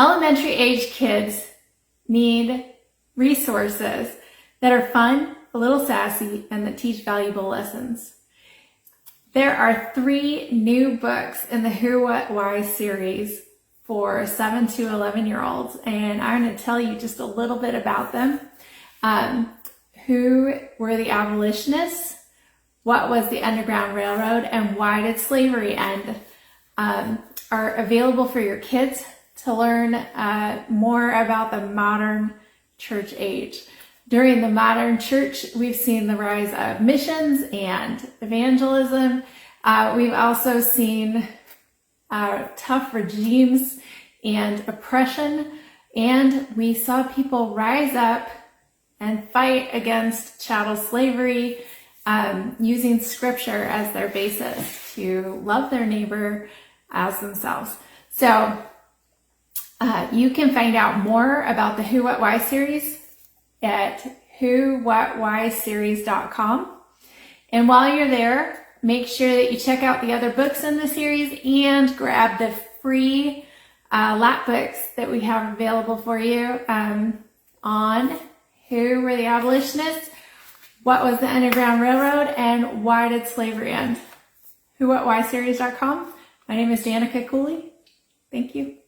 Elementary age kids need resources that are fun, a little sassy, and that teach valuable lessons. There are 3 new books in the Who, What, Why series for 7 to 11-year-olds, and I'm going to tell you just a little bit about them. Who were the abolitionists? What was the Underground Railroad? And why did slavery end? Are available for your kids to learn more about the modern church age. During the modern church, we've seen the rise of missions and evangelism. We've also seen tough regimes and oppression, and we saw people rise up and fight against chattel slavery, using scripture as their basis to love their neighbor as themselves. So you can find out more about the Who, What, Why series at whowhatwhyseries.com. And while you're there, make sure that you check out the other books in the series and grab the free lap books that we have available for you on who were the abolitionists, what was the Underground Railroad, and why did slavery end. whowhatwhyseries.com. My name is Danica Cooley. Thank you.